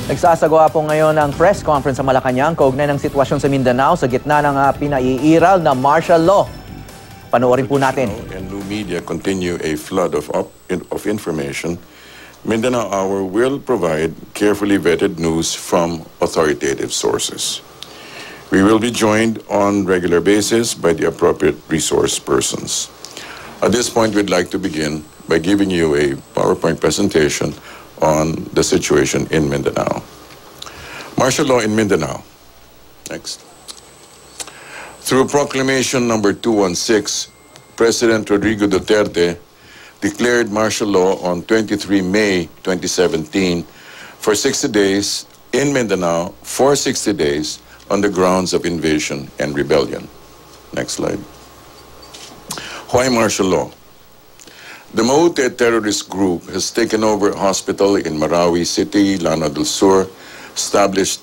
Nagsasagawa po ngayon ng press conference sa Malacañang kaugnay ng sitwasyon sa Mindanao sa gitna ng pinaiiral na martial law. Panoorin po natin. And new media continue a flood of information. Mindanao Hour will provide carefully vetted news from authoritative sources. We will be joined on regular basis by the appropriate resource persons. At this point, we'd like to begin by giving you a PowerPoint presentation on the situation in Mindanao. Martial law in Mindanao. Next. Through Proclamation number 216, President Rodrigo Duterte declared martial law on 23 May 2017 for 60 days in Mindanao for 60 days on the grounds of invasion and rebellion. Next slide. Why martial law? The Maute terrorist group has taken over a hospital in Marawi City, Lanao del Sur, established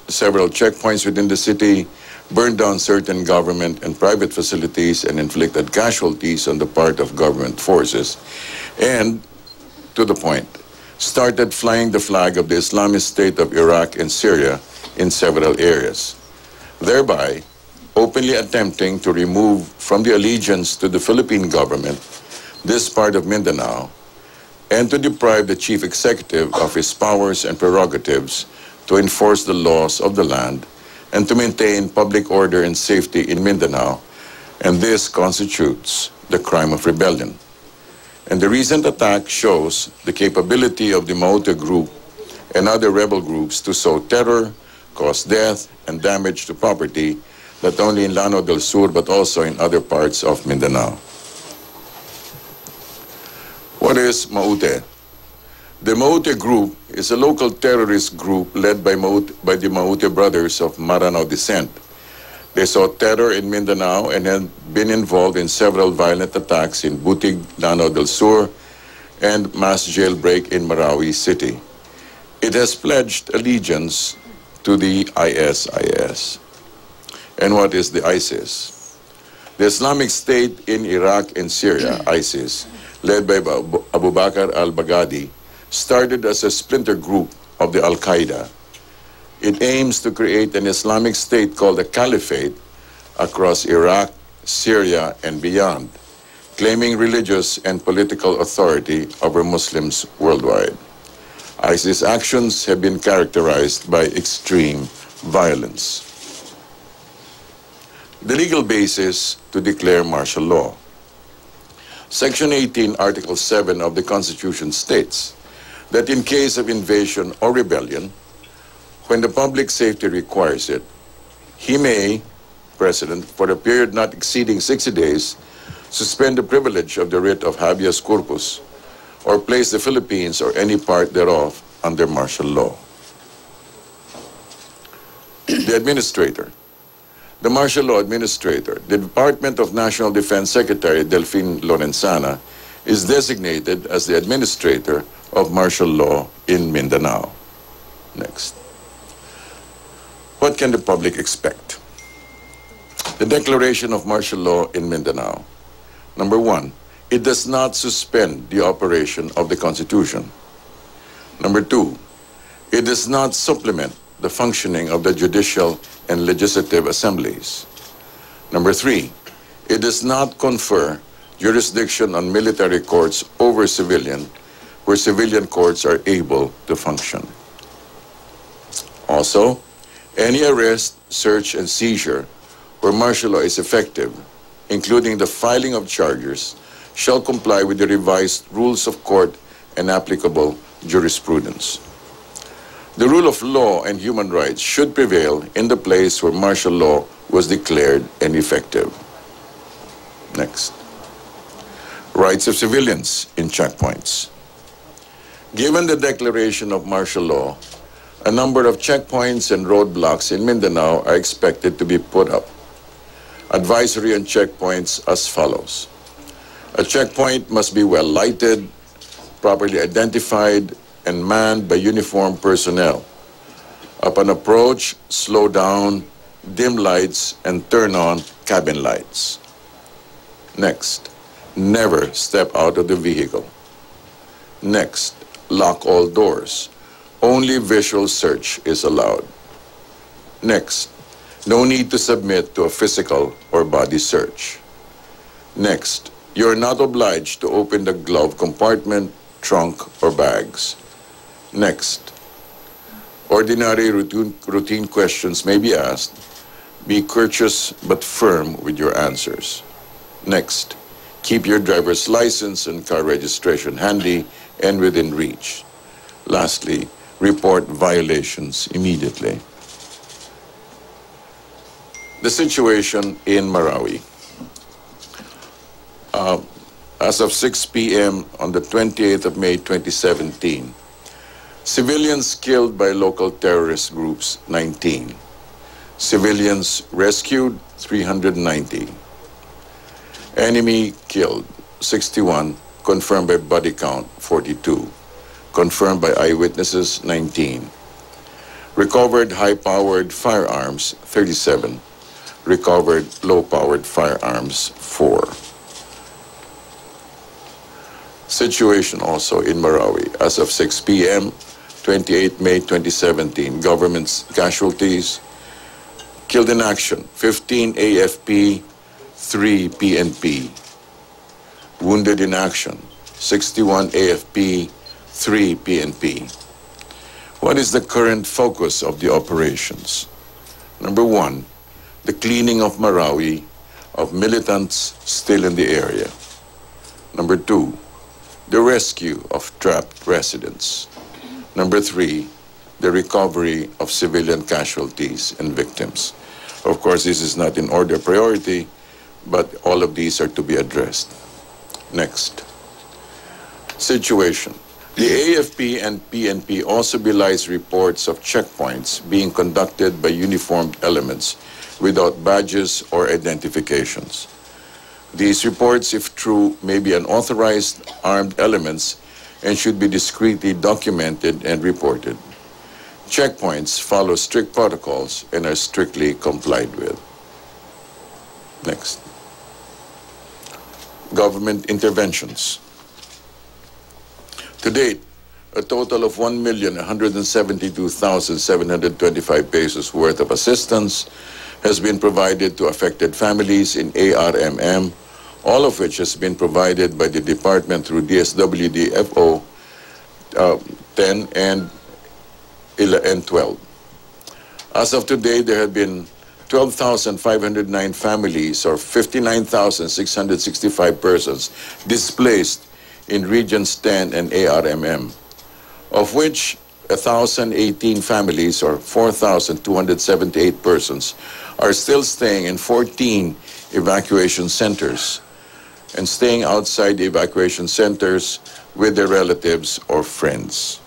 several checkpoints within the city, burned down certain government and private facilities, and inflicted casualties on the part of government forces, and, to the point, started flying the flag of the Islamic State of Iraq and Syria in several areas, thereby openly attempting to remove from the allegiance to the Philippine government this part of Mindanao, and to deprive the chief executive of his powers and prerogatives to enforce the laws of the land and to maintain public order and safety in Mindanao, and this constitutes the crime of rebellion. And the recent attack shows the capability of the Maute group and other rebel groups to sow terror, cause death, and damage to property, not only in Lanao del Sur but also in other parts of Mindanao. What is Maute? The Maute group is a local terrorist group led by the Maute brothers of Maranao descent. They saw terror in Mindanao and had been involved in several violent attacks in Butig, Lanao del Sur, and mass jailbreak in Marawi City. It has pledged allegiance to the ISIS. And what is the ISIS? The Islamic State in Iraq and Syria, ISIS, led by Abu Bakr al-Baghdadi, started as a splinter group of the Al-Qaeda. It aims to create an Islamic State called a Caliphate across Iraq, Syria, and beyond, claiming religious and political authority over Muslims worldwide. ISIS actions have been characterized by extreme violence. The legal basis to declare martial law. Section 18, Article 7 of the Constitution states that in case of invasion or rebellion, when the public safety requires it, he may, President, for a period not exceeding 60 days, suspend the privilege of the writ of habeas corpus or place the Philippines or any part thereof under martial law. The administrator. The martial law administrator, the Department of National Defense Secretary Delphine Lorenzana, is designated as the administrator of martial law in Mindanao. Next. What can the public expect? The declaration of martial law in Mindanao. Number one, it does not suspend the operation of the Constitution. Number two, it does not supplement the functioning of the judicial and legislative assemblies. Number three, it does not confer jurisdiction on military courts over civilian, where civilian courts are able to function. Also, any arrest, search, and seizure where martial law is effective, including the filing of charges, shall comply with the revised rules of court and applicable jurisprudence. The rule of law and human rights should prevail in the place where martial law was declared and effective. Next. Rights of civilians in checkpoints. Given the declaration of martial law, a number of checkpoints and roadblocks in Mindanao are expected to be put up. Advisory on checkpoints as follows. A checkpoint must be well lighted, properly identified, and manned by uniformed personnel. Upon approach, slow down, dim lights, and turn on cabin lights. Next, never step out of the vehicle. Next, lock all doors. Only visual search is allowed. Next, no need to submit to a physical or body search. Next, you are not obliged to open the glove compartment, trunk, or bags. Next, ordinary routine questions may be asked. Be courteous but firm with your answers. Next, keep your driver's license and car registration handy and within reach. Lastly, report violations immediately. The situation in Marawi. As of 6 p.m. on the 28th of May 2017, civilians killed by local terrorist groups, 19. Civilians rescued, 390. Enemy killed, 61, confirmed by body count, 42. Confirmed by eyewitnesses, 19. Recovered high-powered firearms, 37. Recovered low-powered firearms, 4. Situation also in Marawi. As of 6 p.m., 28 May 2017, government's casualties, killed in action, 15 AFP, 3 PNP. Wounded in action, 61 AFP, 3 PNP. What is the current focus of the operations? Number 1, the cleaning of Marawi of militants still in the area. Number 2, the rescue of trapped residents. Number 3, the recovery of civilian casualties and victims. Of course, this is not in order of priority, but all of these are to be addressed. Next. Situation. The AFP and PNP also belies reports of checkpoints being conducted by uniformed elements without badges or identifications. These reports, if true, may be unauthorized armed elements and should be discreetly documented and reported. Checkpoints follow strict protocols and are strictly complied with. Next. Government interventions. To date, a total of 1,172,725 pesos worth of assistance has been provided to affected families in ARMM, all of which has been provided by the department through DSWD FO 10 and 12. As of today, there have been 12,509 families or 59,665 persons displaced in Regions 10 and ARMM, of which 1,018 families or 4,278 persons are still staying in 14 evacuation centers and staying outside the evacuation centers with their relatives or friends.